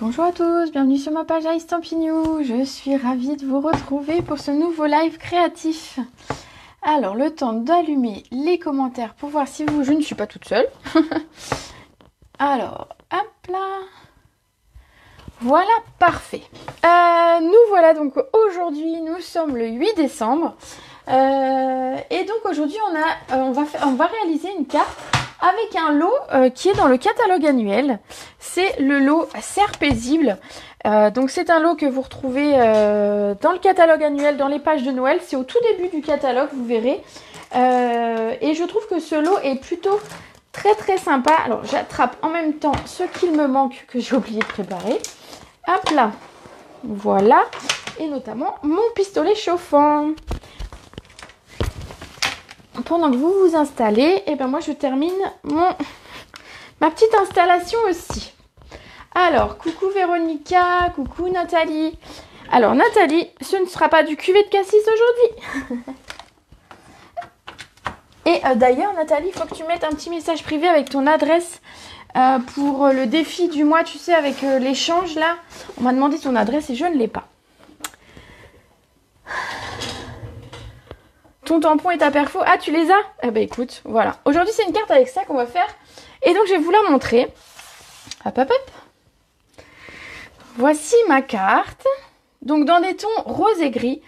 Bonjour à tous, bienvenue sur ma page iStampin'You. Je suis ravie de vous retrouver pour ce nouveau live créatif. Alors, le temps d'allumer les commentaires pour voir si vous... Je ne suis pas toute seule. Alors, hop là. Voilà, parfait. Nous voilà donc aujourd'hui, nous sommes le 8 décembre. Et donc aujourd'hui, on va réaliser une carte avec un lot qui est dans le catalogue annuel. C'est le lot Serre paisible. Donc c'est un lot que vous retrouvez dans le catalogue annuel, dans les pages de Noël. C'est au tout début du catalogue, vous verrez. Et je trouve que ce lot est plutôt très très sympa. Alors j'attrape en même temps ce qu'il me manque que j'ai oublié de préparer. Hop là, voilà. Et notamment mon pistolet chauffant. Pendant que vous vous installez, et ben moi je termine ma petite installation aussi. Alors, coucou Véronica, coucou Nathalie. Alors Nathalie, ce ne sera pas du cuvée de cassis aujourd'hui. Et d'ailleurs Nathalie, il faut que tu mettes un petit message privé avec ton adresse pour le défi du mois, tu sais, avec l'échange là. On m'a demandé ton adresse et je ne l'ai pas. Ton tampon et ta perfo. Ah, tu les as? Eh ben écoute, voilà. Aujourd'hui, c'est une carte avec ça qu'on va faire. Et donc, je vais vous la montrer. Hop, hop, hop. Voici ma carte. Donc, dans des tons rose et gris.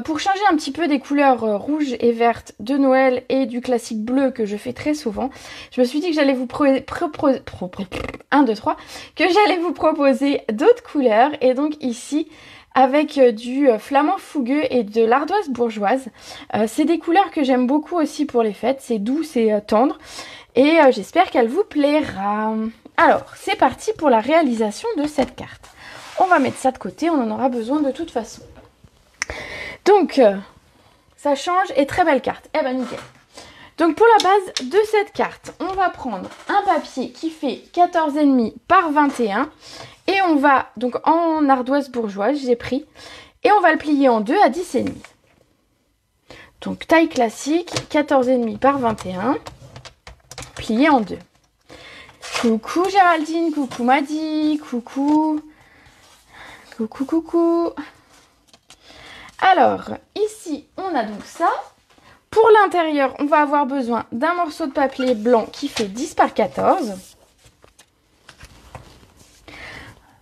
Pour changer un petit peu des couleurs rouges et vertes de Noël et du classique bleu que je fais très souvent, je me suis dit que j'allais vous proposer d'autres couleurs. Et donc, ici... avec du flamand fougueux et de l'ardoise bourgeoise. C'est des couleurs que j'aime beaucoup aussi pour les fêtes. C'est doux, c'est tendre. Et j'espère qu'elle vous plaira. Alors, c'est parti pour la réalisation de cette carte. On va mettre ça de côté, on en aura besoin de toute façon. Donc, ça change et très belle carte. Eh ben, nickel. Donc, pour la base de cette carte, on va prendre un papier qui fait 14,5 par 21. Et on va, donc en ardoise bourgeoise, j'ai pris, et on va le plier en deux à 10,5. Donc taille classique, 14,5 par 21, plié en deux. Coucou Géraldine, coucou Maddy, coucou. Coucou, coucou. Alors, ici, on a donc ça. Pour l'intérieur, on va avoir besoin d'un morceau de papier blanc qui fait 10 par 14.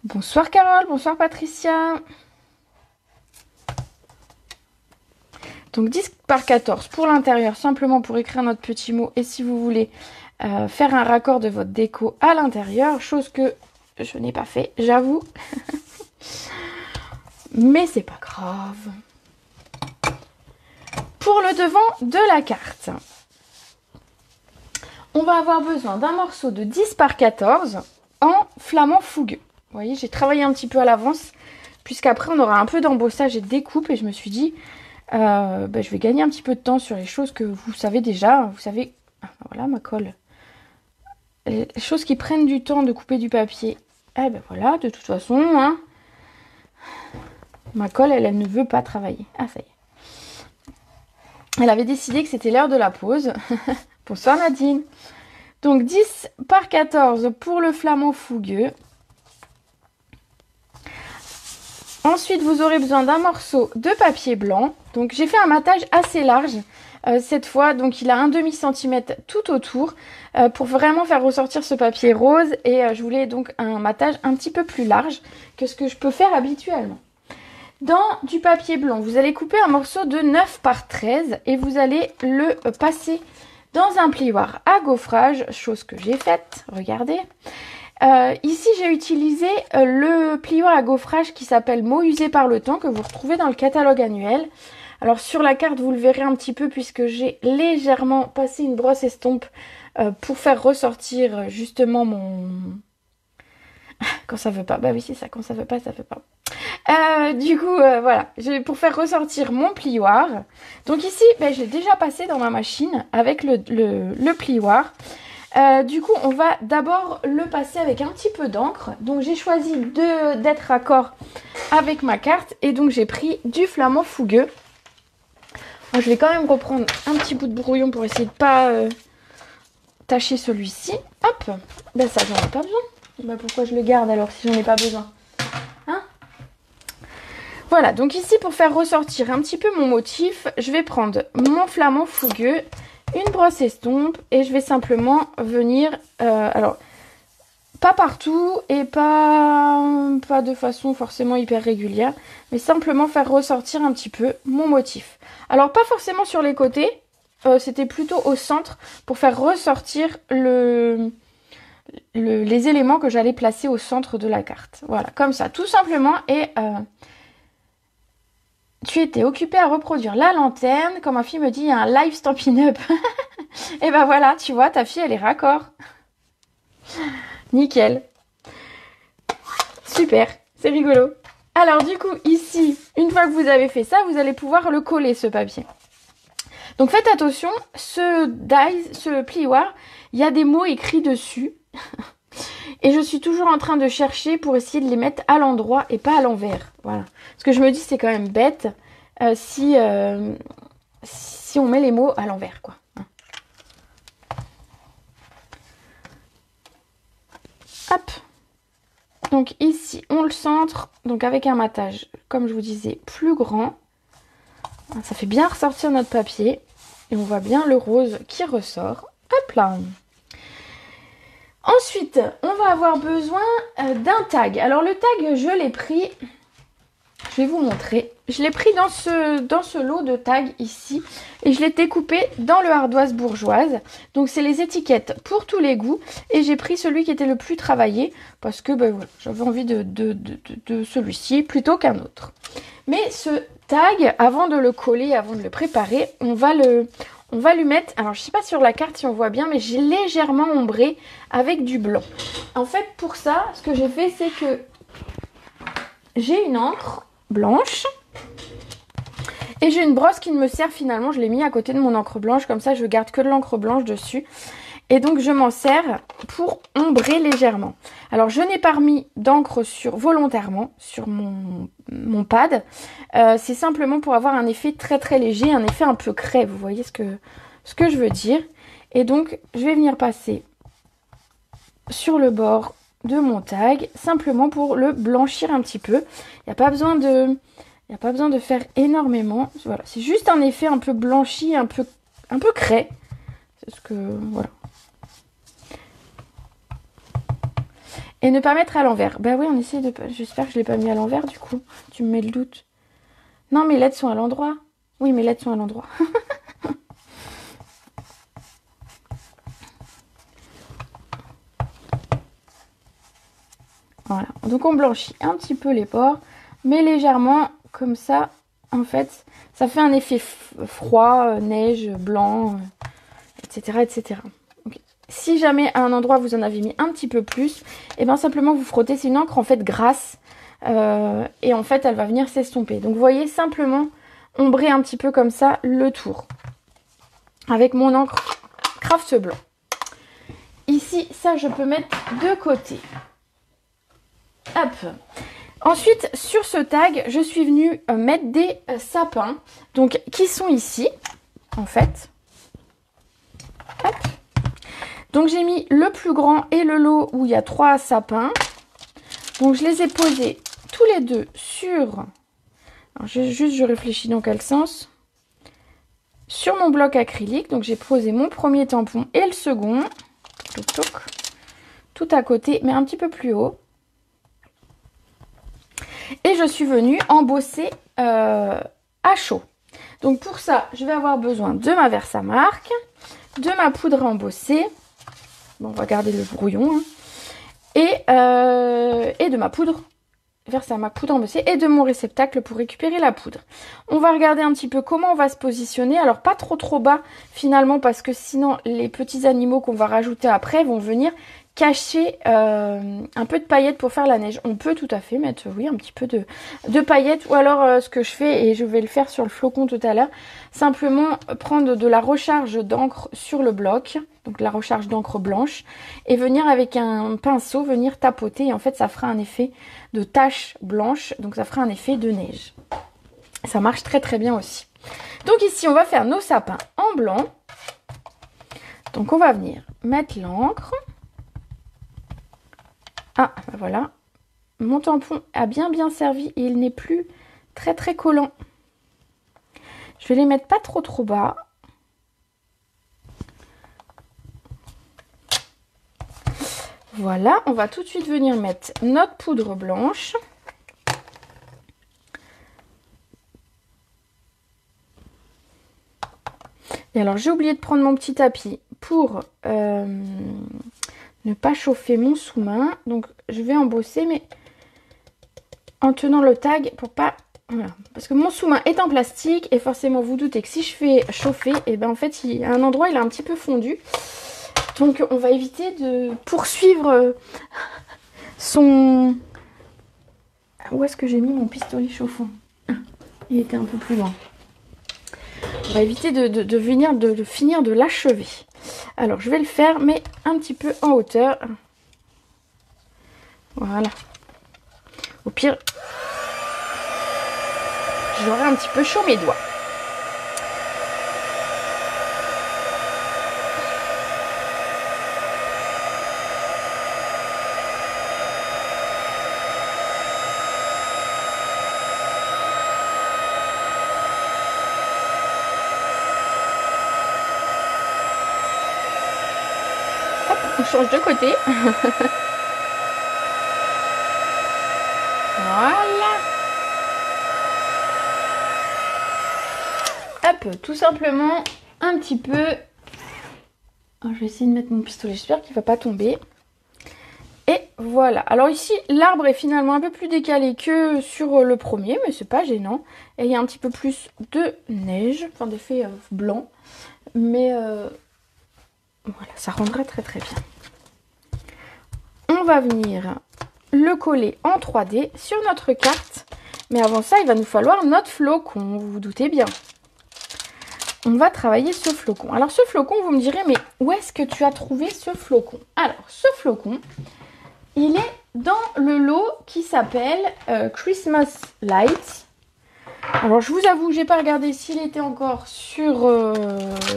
Bonsoir Carole, bonsoir Patricia. Donc 10 par 14 pour l'intérieur, simplement pour écrire notre petit mot. Et si vous voulez faire un raccord de votre déco à l'intérieur, chose que je n'ai pas fait, j'avoue. Mais c'est pas grave. Pour le devant de la carte, on va avoir besoin d'un morceau de 10 par 14 en flamand fougueux. Vous voyez, j'ai travaillé un petit peu à l'avance, puisqu'après on aura un peu d'embossage et de découpe. Et je me suis dit, je vais gagner un petit peu de temps sur les choses que vous savez déjà. Vous savez, voilà ma colle. Les choses qui prennent du temps de couper du papier. Eh ben voilà, de toute façon, hein, ma colle, elle ne veut pas travailler. Ah, ça y est. Elle avait décidé que c'était l'heure de la pause. Bonsoir Nadine. Donc 10 par 14 pour le flamand fougueux. Ensuite, vous aurez besoin d'un morceau de papier blanc. Donc, j'ai fait un matage assez large cette fois. Donc, il a un demi-centimètre tout autour pour vraiment faire ressortir ce papier rose. Et je voulais donc un matage un petit peu plus large que ce que je peux faire habituellement. Dans du papier blanc, vous allez couper un morceau de 9 par 13 et vous allez le passer dans un plioir à gaufrage, chose que j'ai faite. Regardez. Ici, j'ai utilisé le plioir à gaufrage qui s'appelle Mots usés par le temps, que vous retrouvez dans le catalogue annuel. Alors, sur la carte, vous le verrez un petit peu puisque j'ai légèrement passé une brosse estompe pour faire ressortir justement mon... Quand ça veut pas, bah oui, c'est ça, quand ça veut pas, ça veut pas. Voilà, pour faire ressortir mon plioir. Donc ici, je l'ai déjà passé dans ma machine avec le plioir. Du coup, on va d'abord le passer avec un petit peu d'encre. Donc, j'ai choisi d'être raccord avec ma carte. Et donc, j'ai pris du flamand fougueux. Moi, je vais quand même reprendre un petit bout de brouillon pour essayer de ne pas tacher celui-ci. Hop, ça, j'en ai pas besoin. Bah pourquoi je le garde alors si j'en ai pas besoin? Hein? Voilà, donc ici pour faire ressortir un petit peu mon motif, je vais prendre mon flamant fougueux, une brosse estompe et je vais simplement venir... alors, pas partout et pas de façon forcément hyper régulière, mais simplement faire ressortir un petit peu mon motif. Alors pas forcément sur les côtés, c'était plutôt au centre pour faire ressortir les éléments que j'allais placer au centre de la carte. Voilà, comme ça, tout simplement. Et tu étais occupée à reproduire la lanterne, comme ma fille me dit, il y a un live Stampin' Up. Et ben voilà, tu vois, ta fille elle est raccord. Nickel. Super, c'est rigolo. Alors du coup, ici, une fois que vous avez fait ça, vous allez pouvoir le coller, ce papier. Donc faites attention, ce plioir, il y a des mots écrits dessus. Et je suis toujours en train de chercher pour essayer de les mettre à l'endroit et pas à l'envers. Voilà. Parce que je me dis, c'est quand même bête si on met les mots à l'envers, quoi. Hop. Donc ici, on le centre, donc avec un matage, comme je vous disais, plus grand. Ça fait bien ressortir notre papier. Et on voit bien le rose qui ressort. Hop là. Ensuite, on va avoir besoin d'un tag. Alors le tag, je l'ai pris, je vais vous montrer. Je l'ai pris dans ce lot de tags ici. Et je l'ai découpé dans le ardoise bourgeoise. Donc c'est les étiquettes pour tous les goûts. Et j'ai pris celui qui était le plus travaillé. Parce que ben, voilà, j'avais envie de celui-ci plutôt qu'un autre. Mais ce tag, avant de le coller, avant de le préparer, on va lui mettre, alors je sais pas sur la carte si on voit bien, mais j'ai légèrement ombré avec du blanc. En fait, pour ça, ce que j'ai fait, c'est que j'ai une encre blanche et j'ai une brosse qui ne me sert finalement. Je l'ai mis à côté de mon encre blanche, comme ça je garde que de l'encre blanche dessus. Et donc je m'en sers pour ombrer légèrement. Alors je n'ai pas remis d'encre volontairement sur mon pad. C'est simplement pour avoir un effet très très léger, un effet un peu craie. Vous voyez ce que je veux dire. Et donc je vais venir passer sur le bord de mon tag, simplement pour le blanchir un petit peu. Il n'y a pas besoin de faire énormément. Voilà, c'est juste un effet un peu blanchi, un peu craie. C'est ce que... voilà. Et ne pas mettre à l'envers. Bah oui, on essaie de... J'espère que je ne l'ai pas mis à l'envers, du coup. Tu me mets le doute. Non, mes lettres sont à l'endroit. Oui, mes lettres sont à l'endroit. Voilà. Donc, on blanchit un petit peu les bords. Mais légèrement, comme ça, en fait, ça fait un effet froid, neige, blanc, etc., etc. Si jamais à un endroit vous en avez mis un petit peu plus, et bien simplement vous frottez. C'est une encre en fait grasse et en fait elle va venir s'estomper. Donc vous voyez, simplement ombrer un petit peu comme ça le tour avec mon encre Craft blanc. Ici, ça je peux mettre de côté. Hop. Ensuite, sur ce tag, je suis venue mettre des sapins, donc qui sont ici en fait. Hop. Donc j'ai mis le plus grand et le lot où il y a 3 sapins. Donc je les ai posés tous les deux sur... Alors je réfléchis dans quel sens. Sur mon bloc acrylique. Donc j'ai posé mon premier tampon et le second. Toc, toc. Tout à côté, mais un petit peu plus haut. Et je suis venue embosser à chaud. Donc pour ça, je vais avoir besoin de ma Versamark, de ma poudre à embosser. Bon, on va garder le brouillon. Hein. Et de ma poudre. Versamark poudre embossée. Et de mon réceptacle pour récupérer la poudre. On va regarder un petit peu comment on va se positionner. Alors pas trop bas finalement, parce que sinon les petits animaux qu'on va rajouter après vont venir cacher un peu de paillettes pour faire la neige. On peut tout à fait mettre, oui, un petit peu de paillettes. Ou alors ce que je fais, et je vais le faire sur le flocon tout à l'heure, simplement prendre de la recharge d'encre sur le bloc. Donc la recharge d'encre blanche. Et venir avec un pinceau, venir tapoter. Et en fait, ça fera un effet de tache blanche. Donc ça fera un effet de neige. Ça marche très très bien aussi. Donc ici, on va faire nos sapins en blanc. Donc on va venir mettre l'encre. Ah, ben voilà. Mon tampon a bien servi et il n'est plus très collant. Je vais les mettre pas trop bas. Voilà, on va tout de suite venir mettre notre poudre blanche. Et alors, j'ai oublié de prendre mon petit tapis pour ne pas chauffer mon sous-main. Donc, je vais embosser, mais en tenant le tag pour pas... Voilà. Parce que mon sous-main est en plastique et forcément, vous doutez que si je fais chauffer, et ben en fait, à un endroit, il a un petit peu fondu. Donc, on va éviter de poursuivre son... Où est-ce que j'ai mis mon pistolet chauffant? Il était un peu plus loin. On va éviter de finir de l'achever. Alors, je vais le faire, mais un petit peu en hauteur. Voilà. Au pire, j'aurai un petit peu chaud mes doigts. Hop, on change de côté. Voilà. Hop, tout simplement un petit peu. Alors, je vais essayer de mettre mon pistolet, j'espère qu'il ne va pas tomber. Et voilà. Alors ici, l'arbre est finalement un peu plus décalé que sur le premier, mais c'est pas gênant. Et il y a un petit peu plus de neige, enfin d'effet blanc. Mais voilà, ça rendra très bien. On va venir le coller en 3D sur notre carte. Mais avant ça, il va nous falloir notre flocon, vous vous doutez bien. On va travailler ce flocon. Alors ce flocon, vous me direz, mais où est-ce que tu as trouvé ce flocon? Alors ce flocon, il est dans le lot qui s'appelle Christmas Lights. Alors je vous avoue, j'ai pas regardé s'il était encore sur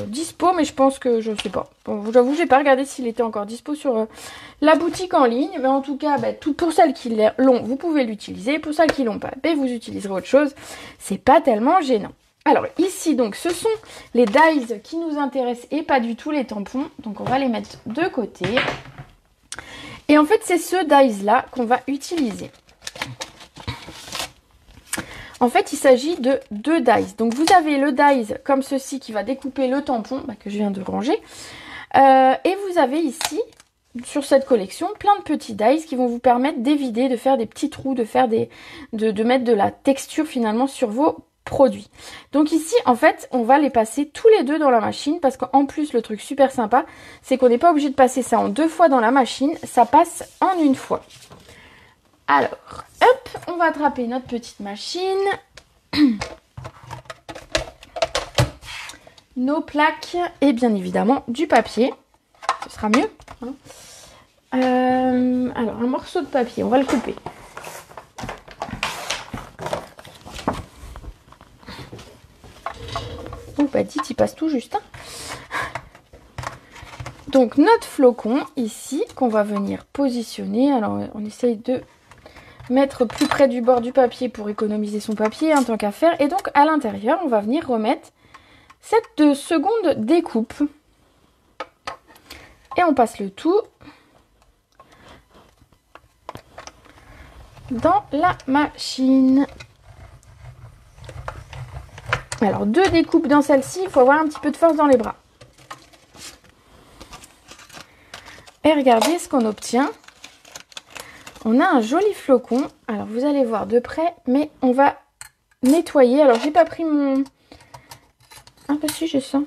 dispo, mais je pense que je ne sais pas. Bon, je vous avoue, j'ai pas regardé s'il était encore dispo sur la boutique en ligne. Mais en tout cas, pour celles qui l'ont, vous pouvez l'utiliser. Pour celles qui l'ont pas, vous utiliserez autre chose. C'est pas tellement gênant. Alors ici, donc, ce sont les dies qui nous intéressent et pas du tout les tampons. Donc on va les mettre de côté. Et en fait, c'est ce dies là qu'on va utiliser. En fait, il s'agit de 2 dies. Donc, vous avez le dies comme ceci qui va découper le tampon que je viens de ranger. Et vous avez ici, sur cette collection, plein de petits dies qui vont vous permettre d'évider, de faire des petits trous, de mettre de la texture finalement sur vos produits. Donc ici, en fait, on va les passer tous les deux dans la machine parce qu'en plus, le truc super sympa, c'est qu'on n'est pas obligé de passer ça en 2 fois dans la machine. Ça passe en 1 fois. Alors, hop, on va attraper notre petite machine. Nos plaques et bien évidemment du papier. Ce sera mieux. Hein. Alors, un morceau de papier, on va le couper. Oh, bah dites, il passe tout juste. Hein. Donc, notre flocon ici, qu'on va venir positionner. Alors, on essaye de mettre plus près du bord du papier pour économiser son papier, hein, tant qu'à faire. Et donc, à l'intérieur, on va venir remettre cette seconde découpe. Et on passe le tout dans la machine. Alors, 2 découpes dans celle-ci, il faut avoir un petit peu de force dans les bras. Et regardez ce qu'on obtient. On a un joli flocon. Alors, vous allez voir de près, mais on va nettoyer. Alors, j'ai pas pris mon... Ah bah si, j'ai ça.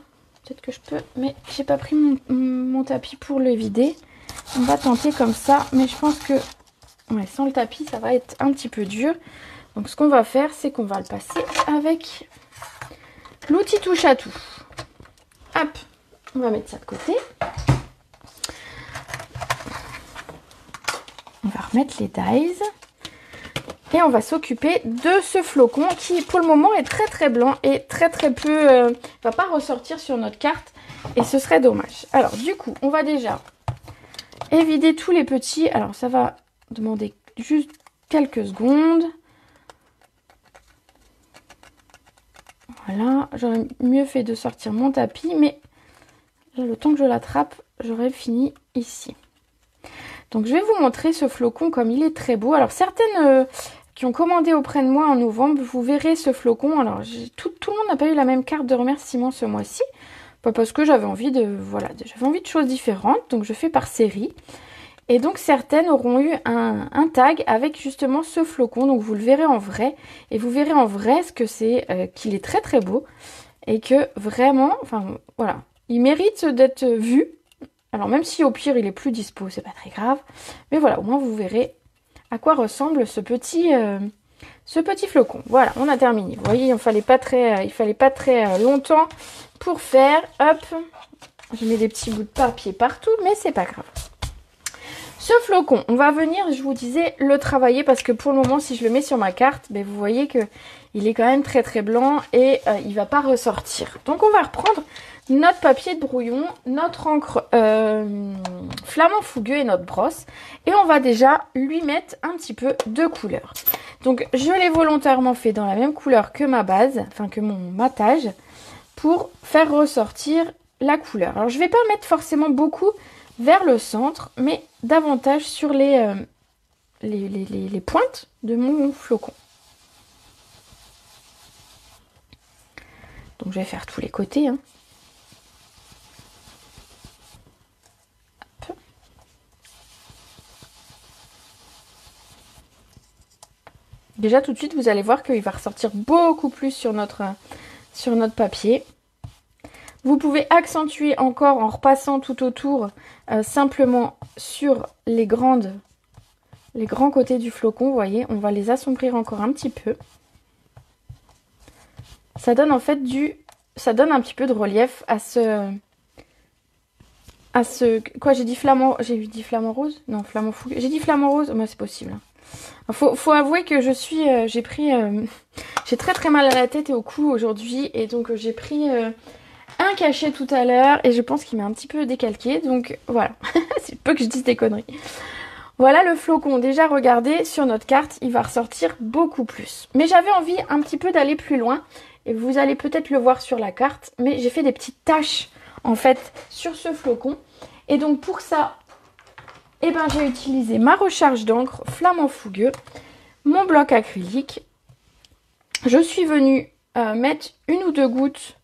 Peut-être que je peux, mais j'ai pas pris mon tapis pour le vider. On va tenter comme ça, mais je pense que sans le tapis, ça va être un petit peu dur. Donc, ce qu'on va faire, c'est qu'on va le passer avec l'outil touche à tout. Hop, on va mettre ça de côté. On va remettre les dies. Et on va s'occuper de ce flocon qui, pour le moment, est très blanc et très peu... va pas ressortir sur notre carte. Et ce serait dommage. Alors, du coup, on va déjà évider tous les petits. Alors, ça va demander juste quelques secondes. Voilà, j'aurais mieux fait de sortir mon tapis, mais là, le temps que je l'attrape, j'aurais fini ici. Donc je vais vous montrer ce flocon comme il est très beau. Alors certaines qui ont commandé auprès de moi en novembre, vous verrez ce flocon. Alors tout le monde n'a pas eu la même carte de remerciement ce mois-ci. Pas parce que j'avais envie de j'avais envie de choses différentes, donc je fais par série. Et donc certaines auront eu un tag avec justement ce flocon, donc vous le verrez en vrai. Et vous verrez en vrai ce que c'est, qu'il est très très beau. Et que vraiment, enfin voilà, il mérite d'être vu. Alors même si au pire il est plus dispo, c'est pas très grave. Mais voilà, au moins vous verrez à quoi ressemble ce petit flocon. Voilà, on a terminé. Vous voyez, il fallait pas très longtemps pour faire. Hop, je mets des petits bouts de papier partout, mais c'est pas grave. Ce flocon, on va venir, je vous disais, le travailler parce que pour le moment, si je le mets sur ma carte, ben, vous voyez que il est quand même très très blanc et il va pas ressortir. Donc on va reprendre notre papier de brouillon, notre encre flamand fougueux et notre brosse. Et on va déjà lui mettre un petit peu de couleur. Donc je l'ai volontairement fait dans la même couleur que ma base, enfin que mon matage, pour faire ressortir la couleur. Alors je vais pas mettre forcément beaucoup vers le centre, mais davantage sur les pointes de mon flocon. Donc je vais faire tous les côtés. Hein. Déjà tout de suite, vous allez voir qu'il va ressortir beaucoup plus sur notre papier. Vous pouvez accentuer encore en repassant tout autour, simplement sur les grands côtés du flocon. Vous voyez, on va les assombrir encore un petit peu. Ça donne en fait ça donne un petit peu de relief à ce quoi, j'ai dit flamant rose? Non, flamant fougueux. J'ai dit flamant rose, mais c'est possible. Faut avouer que j'ai très très mal à la tête et au cou aujourd'hui, et donc j'ai pris un cachet tout à l'heure et je pense qu'il m'a un petit peu décalqué, donc voilà. C'est peu que je dise des conneries. Voilà le flocon. Déjà regardez sur notre carte, il va ressortir beaucoup plus. Mais j'avais envie un petit peu d'aller plus loin et vous allez peut-être le voir sur la carte, mais j'ai fait des petites taches en fait sur ce flocon. Et donc pour ça, eh ben, j'ai utilisé ma recharge d'encre flamand fougueux, mon bloc acrylique. Je suis venue mettre une ou deux gouttes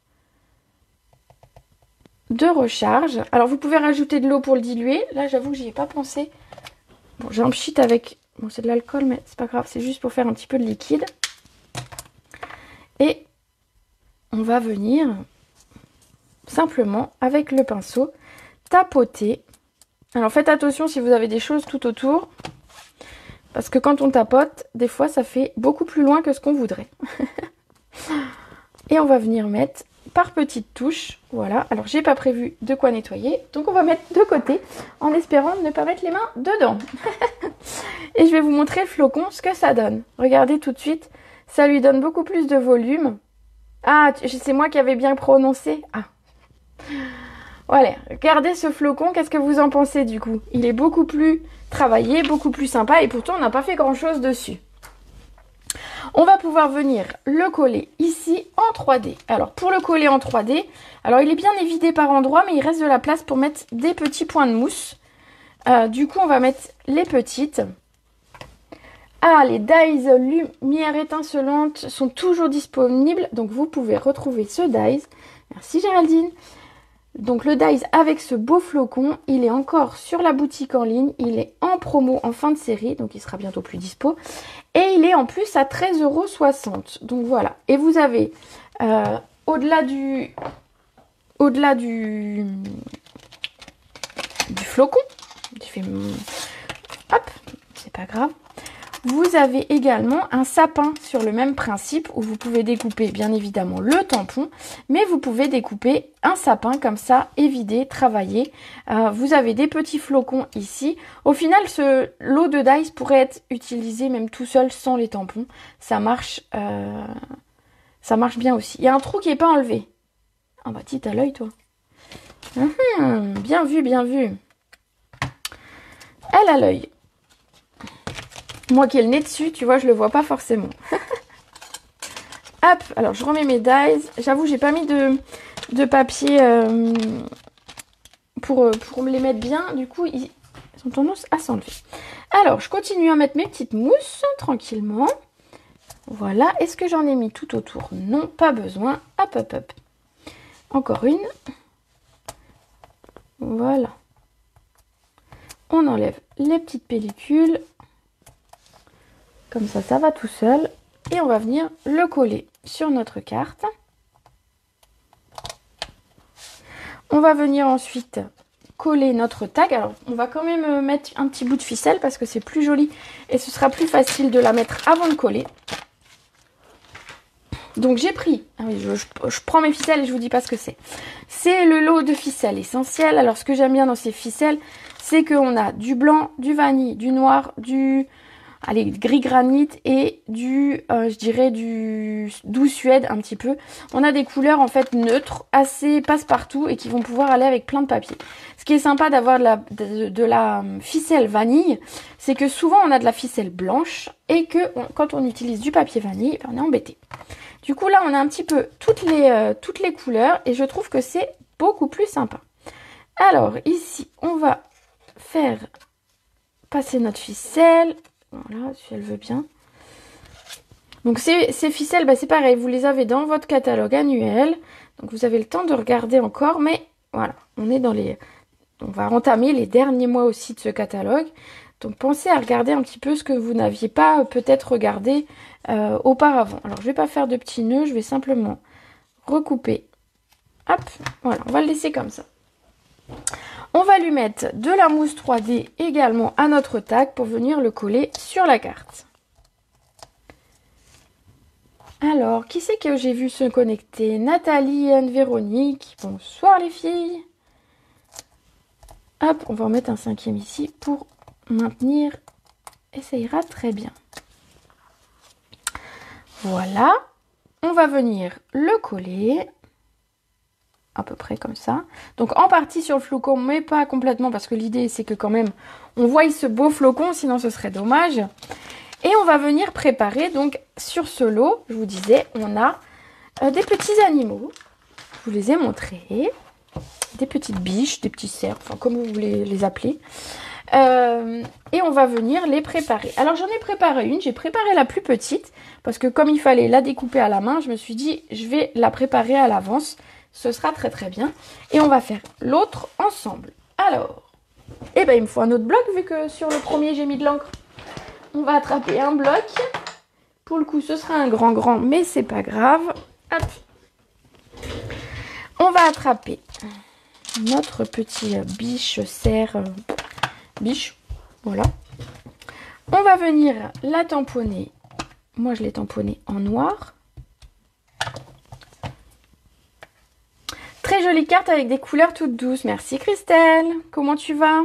de recharge. Alors vous pouvez rajouter de l'eau pour le diluer. Là j'avoue que j'y ai pas pensé. Bon, j'ai un pchit avec... Bon, c'est de l'alcool, mais c'est pas grave. C'est juste pour faire un petit peu de liquide. Et on va venir simplement avec le pinceau tapoter. Alors faites attention si vous avez des choses tout autour. Parce que quand on tapote, des fois ça fait beaucoup plus loin que ce qu'on voudrait. Et on va venir mettre par petites touches. Voilà, alors j'ai pas prévu de quoi nettoyer. Donc on va mettre de côté en espérant ne pas mettre les mains dedans. Et je vais vous montrer le flocon, ce que ça donne. Regardez tout de suite, ça lui donne beaucoup plus de volume. Ah, c'est moi qui avais bien prononcé. Ah. Voilà, regardez ce flocon, qu'est-ce que vous en pensez du coup? Il est beaucoup plus travaillé, beaucoup plus sympa et pourtant on n'a pas fait grand chose dessus. On va pouvoir venir le coller ici en 3D. Alors pour le coller en 3D, alors il est bien évidé par endroits mais il reste de la place pour mettre des petits points de mousse. Du coup on va mettre les petites. Ah, les dies lumière étincelante sont toujours disponibles, donc vous pouvez retrouver ce dies. Merci Géraldine. Donc le dies avec ce beau flocon, il est encore sur la boutique en ligne, il est en promo en fin de série, donc il sera bientôt plus dispo. Et il est en plus à 13,60 €. Donc voilà. Et vous avez au-delà du flocon, hop, c'est pas grave. Vous avez également un sapin sur le même principe où vous pouvez découper bien évidemment le tampon, mais vous pouvez découper un sapin comme ça, évidé, travaillé. Vous avez des petits flocons ici. Au final, l'eau de dies pourrait être utilisée même tout seul sans les tampons. Ça marche bien aussi. Il y a un trou qui n'est pas enlevé. Ah bah dis, t'as l'œil toi. Bien vu, bien vu. Elle a l'œil. Moi qui ai le nez dessus, tu vois, je le vois pas forcément. Hop, alors je remets mes dies. J'avoue, j'ai pas mis de papier pour me les mettre bien. Du coup, ils ont tendance à s'enlever. Alors, je continue à mettre mes petites mousses tranquillement. Voilà. Est-ce que j'en ai mis tout autour? Non, pas besoin. Hop, hop, hop. Encore une. Voilà. On enlève les petites pellicules. Comme ça va tout seul. Et on va venir le coller sur notre carte. On va venir ensuite coller notre tag. Alors, on va quand même mettre un petit bout de ficelle parce que c'est plus joli et ce sera plus facile de la mettre avant de coller. Donc, j'ai pris, ah oui, je prends mes ficelles et je vous dis pas ce que c'est. C'est le lot de ficelles essentielles. Alors, ce que j'aime bien dans ces ficelles, c'est qu'on a du blanc, du vanille, du noir, du gris granit et je dirais du doux suède un petit peu. On a des couleurs en fait neutres, assez passe-partout et qui vont pouvoir aller avec plein de papiers. Ce qui est sympa d'avoir de la ficelle vanille, c'est que souvent on a de la ficelle blanche et que quand on utilise du papier vanille, on est embêté. Du coup là on a un petit peu toutes les couleurs et je trouve que c'est beaucoup plus sympa. Alors ici on va faire passer notre ficelle. Voilà, si elle veut bien. Donc ces ficelles, c'est pareil, vous les avez dans votre catalogue annuel. Donc vous avez le temps de regarder encore, mais voilà, on est dans les... On va entamer les derniers mois aussi de ce catalogue. Donc pensez à regarder un petit peu ce que vous n'aviez pas peut-être regardé auparavant. Alors je vais pas faire de petits nœuds, je vais simplement recouper. Hop, voilà, on va le laisser comme ça. On va lui mettre de la mousse 3D également à notre tag pour venir le coller sur la carte. Alors, qui c'est que j'ai vu se connecter? Nathalie et Anne-Véronique. Bonsoir les filles. Hop, on va en mettre un 5e ici pour maintenir. Et ça ira très bien. Voilà. On va venir le coller. À peu près comme ça. Donc en partie sur le flocon, mais pas complètement parce que l'idée c'est que quand même on voie ce beau flocon, sinon ce serait dommage. Et on va venir préparer donc sur ce lot, je vous disais, on a des petits animaux. Je vous les ai montrés. Des petites biches, des petits cerfs, enfin comme vous voulez les appeler. Et on va venir les préparer. Alors j'en ai préparé une, j'ai préparé la plus petite parce que comme il fallait la découper à la main, je me suis dit je vais la préparer à l'avance. Ce sera très très bien. Et on va faire l'autre ensemble. Alors, il me faut un autre bloc vu que sur le premier j'ai mis de l'encre. On va attraper un bloc. Pour le coup, ce sera un grand, mais c'est pas grave. Hop. On va attraper notre petit biche, cerf, biche. Voilà. On va venir la tamponner. Moi, je l'ai tamponnée en noir. Très jolie carte avec des couleurs toutes douces. Merci Christelle. Comment tu vas?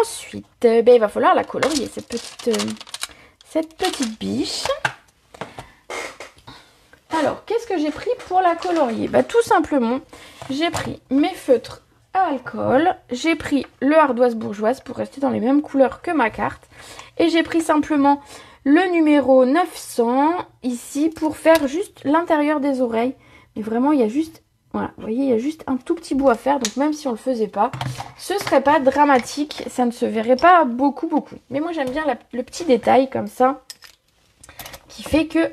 Ensuite, il va falloir la colorier, cette petite biche. Alors, qu'est-ce que j'ai pris pour la colorier? Tout simplement, j'ai pris mes feutres à alcool, j'ai pris le ardoise bourgeoise pour rester dans les mêmes couleurs que ma carte, et j'ai pris simplement le numéro 900 ici pour faire juste l'intérieur des oreilles. Mais vraiment, il y a juste, voilà, vous voyez, il y a juste un tout petit bout à faire, donc même si on le faisait pas, ce serait pas dramatique, ça ne se verrait pas beaucoup. Mais moi, j'aime bien le petit détail comme ça, qui fait que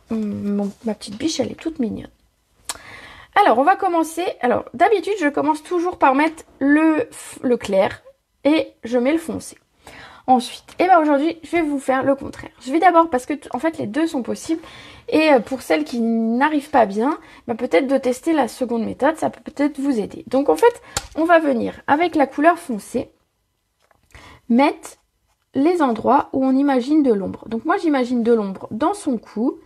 ma petite biche, elle est toute mignonne. Alors, on va commencer. Alors, d'habitude, je commence toujours par mettre le clair et je mets le foncé. Ensuite, aujourd'hui, je vais vous faire le contraire. Je vais d'abord, parce que en fait, les deux sont possibles. Et pour celles qui n'arrivent pas bien, peut-être de tester la seconde méthode, ça peut peut-être vous aider. Donc, en fait, on va venir avec la couleur foncée mettre les endroits où on imagine de l'ombre. Donc, moi, j'imagine de l'ombre dans son cou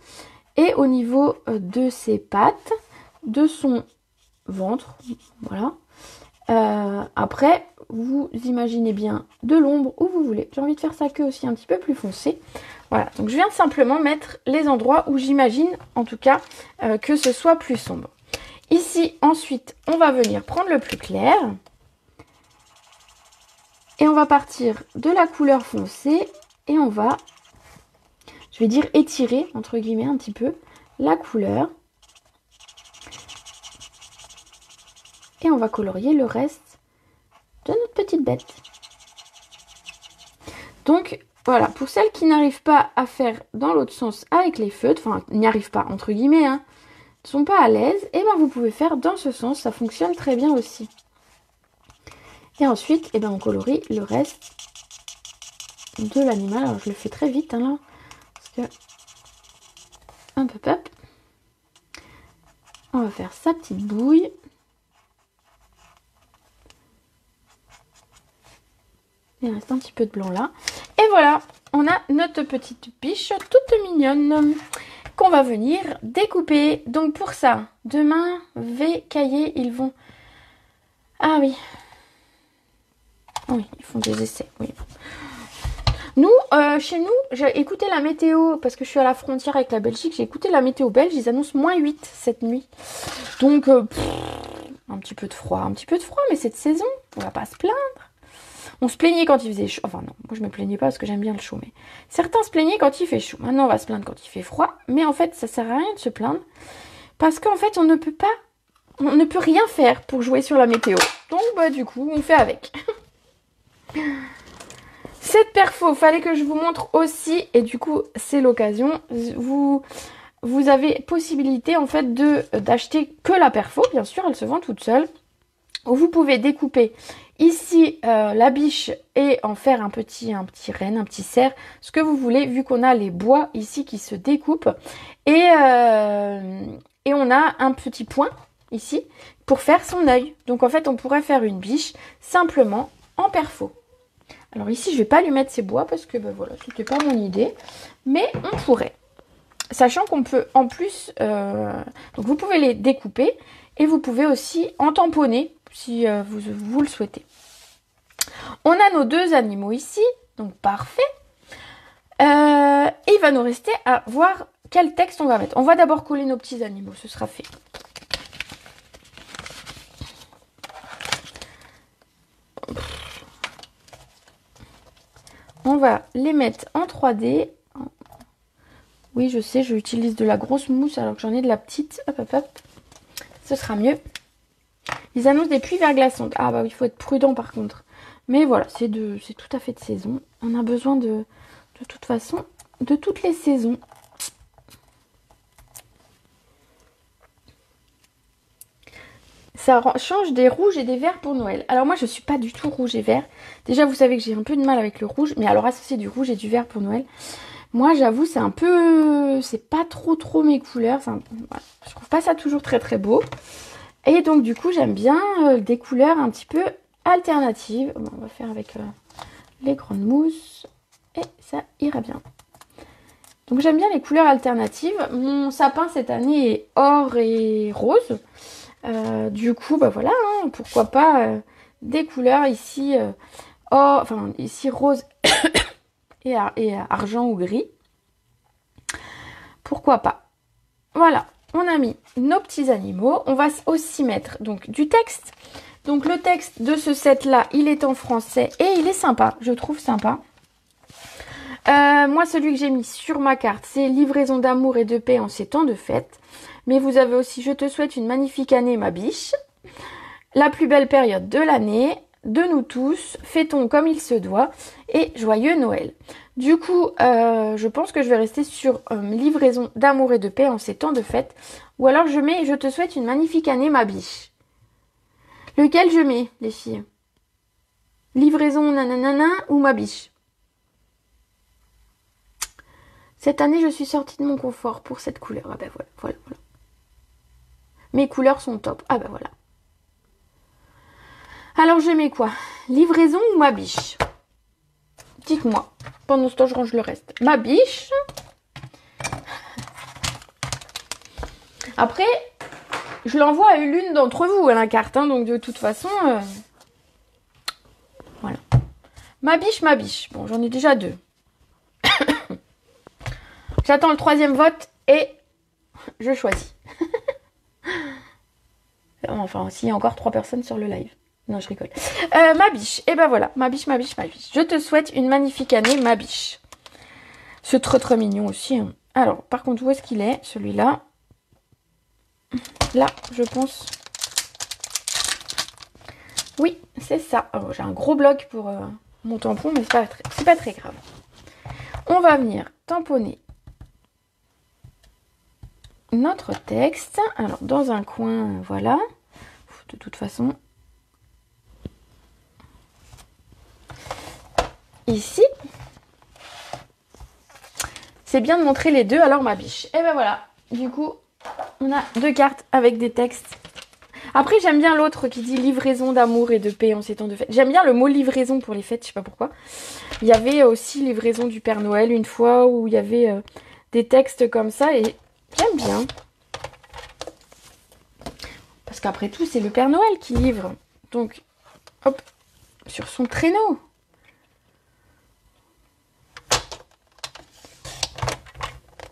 et au niveau de ses pattes, de son ventre, voilà. Après, vous imaginez bien de l'ombre où vous voulez. J'ai envie de faire sa queue aussi un petit peu plus foncée. Voilà, donc je viens de simplement mettre les endroits où j'imagine, en tout cas, que ce soit plus sombre. Ici, ensuite, on va venir prendre le plus clair. Et on va partir de la couleur foncée et on va, je vais dire étirer, entre guillemets, un petit peu la couleur. Et on va colorier le reste de notre petite bête. Donc, voilà, pour celles qui n'arrivent pas à faire dans l'autre sens avec les feutres, enfin, n'y arrivent pas, entre guillemets, hein, ne sont pas à l'aise, et ben vous pouvez faire dans ce sens, ça fonctionne très bien aussi. Et ensuite, eh ben, on colorie le reste de l'animal. Alors, je le fais très vite, hein, là, parce que... Hop, hop, hop. On va faire sa petite bouille. Il reste un petit peu de blanc là. Et voilà, on a notre petite biche toute mignonne qu'on va venir découper. Donc pour ça, demain, V, cahier, ils vont... Ah oui. Oui, ils font des essais, oui. Nous, chez nous, j'ai écouté la météo, parce que je suis à la frontière avec la Belgique, j'ai écouté la météo belge, ils annoncent -8 cette nuit. Donc, un petit peu de froid, mais c'est de saison, on va pas se plaindre. On se plaignait quand il faisait chaud. Enfin non, moi je me plaignais pas parce que j'aime bien le chaud. Mais certains se plaignaient quand il fait chaud. Maintenant on va se plaindre quand il fait froid. Mais en fait ça sert à rien de se plaindre. Parce qu'en fait on ne peut rien faire pour jouer sur la météo. Donc bah du coup on fait avec. Cette perfo, fallait que je vous montre aussi. Et du coup c'est l'occasion. Vous avez possibilité en fait d'acheter que la perfo. Bien sûr elle se vend toute seule. Vous pouvez découper ici la biche et en faire un petit renne, un petit cerf, ce que vous voulez, vu qu'on a les bois ici qui se découpent. Et on a un petit point ici pour faire son œil. Donc en fait on pourrait faire une biche simplement en perfo. Alors ici je vais pas lui mettre ses bois parce que ben voilà, c'était pas mon idée. Mais on pourrait. Sachant qu'on peut en plus, donc vous pouvez les découper et vous pouvez aussi en tamponner si vous le souhaitez. On a nos deux animaux ici, donc parfait. Et il va nous rester à voir quel texte on va mettre. On va d'abord coller nos petits animaux, ce sera fait. On va les mettre en 3D. Oui, je sais, j'utilise de la grosse mousse alors que j'en ai de la petite. Hop, hop, hop. Ce sera mieux. Ils annoncent des pluies verglaçantes. Ah bah oui, il faut être prudent par contre. Mais voilà, c'est tout à fait de saison. On a besoin de toute façon de toutes les saisons. Ça change des rouges et des verts pour Noël. Alors moi je suis pas du tout rouge et vert. Déjà vous savez que j'ai un peu de mal avec le rouge. Mais alors associer du rouge et du vert pour Noël. Moi j'avoue c'est un peu... C'est pas trop mes couleurs. Voilà. Je trouve pas ça toujours très beau. Et donc du coup j'aime bien des couleurs un petit peu alternatives. Bon, on va faire avec les grandes mousses. Et ça ira bien. Donc j'aime bien les couleurs alternatives. Mon sapin cette année est or et rose. Du coup bah voilà, hein, pourquoi pas des couleurs ici or, enfin ici rose et argent ou gris. Pourquoi pas. Voilà. On a mis nos petits animaux. On va aussi mettre donc du texte. Donc le texte de ce set là, il est en français et il est sympa. Je trouve sympa. Moi, celui que j'ai mis sur ma carte, c'est livraison d'amour et de paix en ces temps de fête. Mais vous avez aussi je te souhaite une magnifique année ma biche. La plus belle période de l'année. De nous tous. Fêtons comme il se doit. Et joyeux Noël. Du coup, je pense que je vais rester sur livraison d'amour et de paix en ces temps de fête. Ou alors je mets je te souhaite une magnifique année ma biche. Lequel je mets, les filles? Livraison nanana ou ma biche? Cette année, je suis sortie de mon confort pour cette couleur. Ah ben voilà. Mes couleurs sont top. Ah ben voilà. Alors je mets quoi? Livraison ou ma biche? Dites-moi. Pendant ce temps, je range le reste. Ma biche. Après, je l'envoie à l'une d'entre vous à la carte. Hein, donc de toute façon, voilà. Ma biche. Bon, j'en ai déjà deux. J'attends le 3e vote et je choisis. Enfin, s'il y a encore 3 personnes sur le live. Non, je rigole. Ma biche. Et ben voilà, ma biche. Je te souhaite une magnifique année, ma biche. C'est très mignon aussi. Hein. Alors, par contre, où est-ce qu'il est, celui-là? Là, je pense. Oui, c'est ça. Oh, j'ai un gros bloc pour mon tampon, mais c'est pas très grave. On va venir tamponner notre texte. Alors, dans un coin, voilà. De toute façon. Ici. C'est bien de montrer les deux, alors ma biche. Et ben voilà. Du coup, on a 2 cartes avec des textes. Après, j'aime bien l'autre qui dit livraison d'amour et de paix en ces temps de fête. J'aime bien le mot livraison pour les fêtes, je sais pas pourquoi. Il y avait aussi livraison du Père Noël une fois où il y avait des textes comme ça et j'aime bien. Parce qu'après tout, c'est le Père Noël qui livre. Donc, hop, sur son traîneau.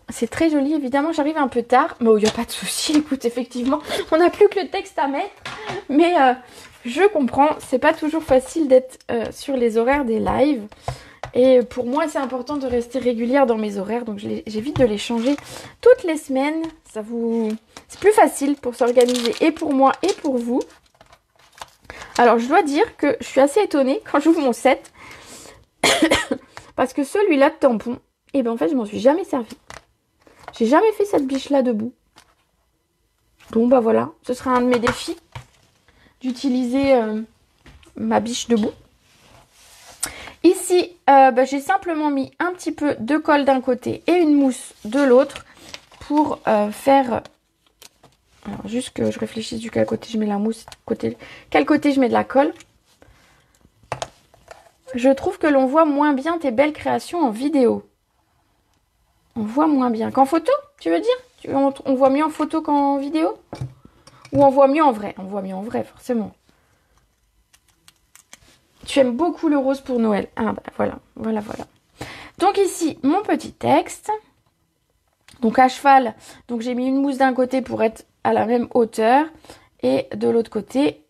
C'est très joli, évidemment, j'arrive un peu tard. Mais il n'y a pas de souci, écoute, effectivement, on n'a plus que le texte à mettre. Mais je comprends, c'est pas toujours facile d'être sur les horaires des lives. Et pour moi, c'est important de rester régulière dans mes horaires. Donc, j'évite de les changer toutes les semaines. C'est plus facile pour s'organiser et pour moi et pour vous. Alors, je dois dire que je suis assez étonnée quand j'ouvre mon set. Parce que celui-là de tampon, et ben en fait, je m'en suis jamais servi. J'ai jamais fait cette biche-là debout. Bon, bah voilà. Ce sera un de mes défis d'utiliser ma biche debout. Ici, j'ai simplement mis un petit peu de colle d'un côté et une mousse de l'autre pour faire... Alors, juste que je réfléchisse du quel côté je mets la mousse, quel côté je mets de la colle. Je trouve que l'on voit moins bien tes belles créations en vidéo. On voit moins bien. Qu'en photo, tu veux dire? On voit mieux en photo qu'en vidéo? Ou on voit mieux en vrai? On voit mieux en vrai, forcément. Tu aimes beaucoup le rose pour Noël. Ah bah voilà. Donc ici, mon petit texte. Donc à cheval, donc j'ai mis une mousse d'un côté pour être à la même hauteur. Et de l'autre côté,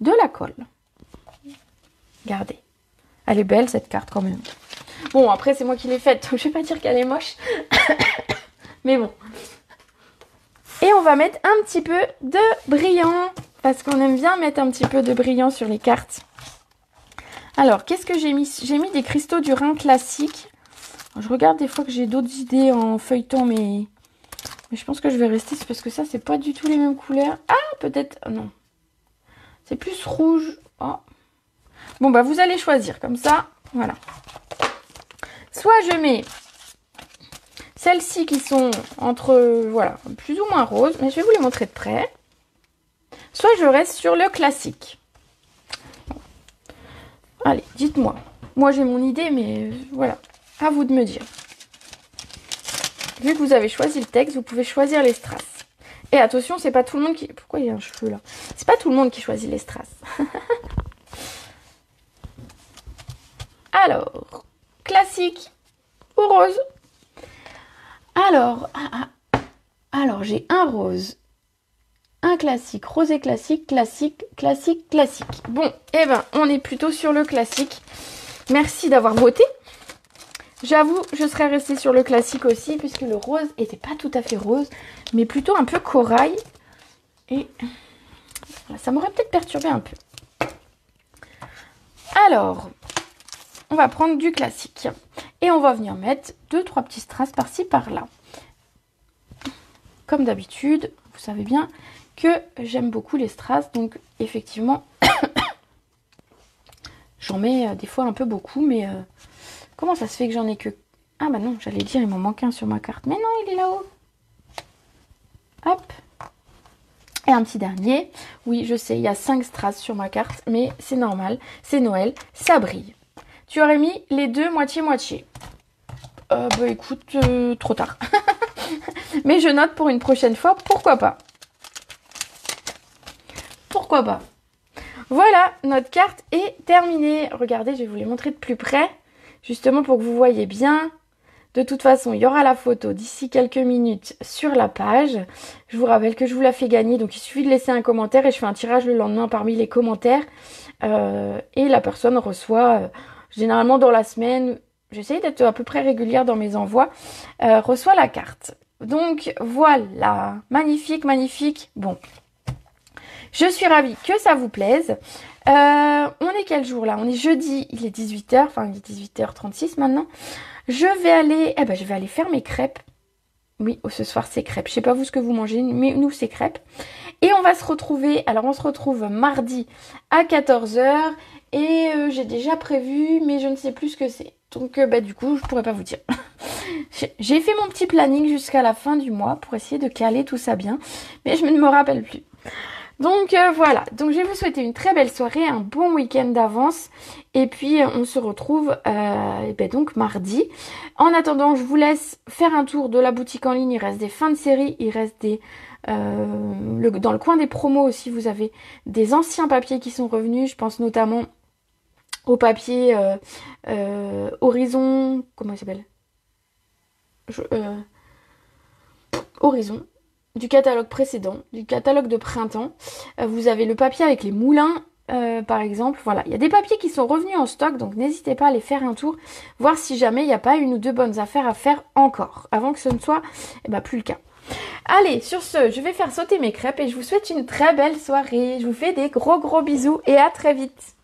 de la colle. Regardez. Elle est belle cette carte quand même. Bon, après, c'est moi qui l'ai faite, donc je vais pas dire qu'elle est moche. Mais bon. Et on va mettre un petit peu de brillant. Parce qu'on aime bien mettre un petit peu de brillant sur les cartes. Alors, qu'est-ce que j'ai mis? J'ai mis des cristaux du Rhin classiques. Alors, je regarde des fois que j'ai d'autres idées en feuilleton, mais je pense que je vais rester. C'est parce que ça, c'est pas du tout les mêmes couleurs. Ah, peut-être... Non. C'est plus rouge. Oh. Bon, bah, vous allez choisir. Comme ça, voilà. Soit je mets celles-ci qui sont entre, voilà, plus ou moins roses, mais je vais vous les montrer de près. Soit je reste sur le classique. Allez, dites-moi. Moi, j'ai mon idée, mais voilà, à vous de me dire. Vu que vous avez choisi le texte, vous pouvez choisir les strass. Et attention, c'est pas tout le monde qui... Pourquoi il y a un cheveu là? C'est pas tout le monde qui choisit les strass. Alors... classique ou rose? Alors j'ai un rose, un classique, rosé classique, classique. Bon, eh ben, on est plutôt sur le classique. Merci d'avoir voté. J'avoue, je serais restée sur le classique aussi, puisque le rose était pas tout à fait rose, mais plutôt un peu corail. Et voilà, ça m'aurait peut-être perturbé un peu. Alors... on va prendre du classique. Et on va venir mettre 2-3 petits strass par-ci, par-là. Comme d'habitude, vous savez bien que j'aime beaucoup les strass. Donc, effectivement, j'en mets des fois un peu beaucoup. Mais comment ça se fait que j'en ai que... Ah bah non, j'allais dire, il m'en manque un sur ma carte. Mais non, il est là-haut. Hop. Et un petit dernier. Oui, je sais, il y a 5 strass sur ma carte. Mais c'est normal. C'est Noël. Ça brille. Tu aurais mis les deux moitié-moitié. Bah écoute, trop tard. Mais je note pour une prochaine fois, pourquoi pas. Pourquoi pas. Voilà, notre carte est terminée. Regardez, je vais vous les montrer de plus près. Justement pour que vous voyez bien De toute façon, il y aura la photo d'ici quelques minutes sur la page. Je vous rappelle que je vous la fais gagner, donc il suffit de laisser un commentaire et je fais un tirage le lendemain parmi les commentaires. Et la personne reçoit, généralement dans la semaine, j'essaye d'être à peu près régulière dans mes envois, reçoit la carte. Donc voilà, magnifique, magnifique. Bon, je suis ravie que ça vous plaise. On est quel jour là? On est jeudi, il est 18h, enfin il est 18h36 maintenant. Je vais aller faire mes crêpes. Oui, ce soir c'est crêpes. Je sais pas vous ce que vous mangez, mais nous c'est crêpes. Et on va se retrouver, alors on se retrouve mardi à 14h. Et j'ai déjà prévu, mais je ne sais plus ce que c'est. Donc du coup, je pourrais pas vous dire. J'ai fait mon petit planning jusqu'à la fin du mois pour essayer de caler tout ça bien. Mais je ne me rappelle plus. Donc voilà, donc je vais vous souhaiter une très belle soirée, un bon week-end d'avance. Et puis on se retrouve donc mardi. En attendant, je vous laisse faire un tour de la boutique en ligne. Il reste des fins de série, il reste des... dans le coin des promos aussi, vous avez des anciens papiers qui sont revenus. Je pense notamment au papier Horizon... Comment il s'appelle Horizon. Du catalogue précédent, du catalogue de printemps. Vous avez le papier avec les moulins, par exemple. Voilà, il y a des papiers qui sont revenus en stock, donc n'hésitez pas à aller faire un tour, voir si jamais il n'y a pas une ou deux bonnes affaires à faire encore, avant que ce ne soit plus le cas. Allez, sur ce, je vais faire sauter mes crêpes et je vous souhaite une très belle soirée. Je vous fais des gros bisous et à très vite.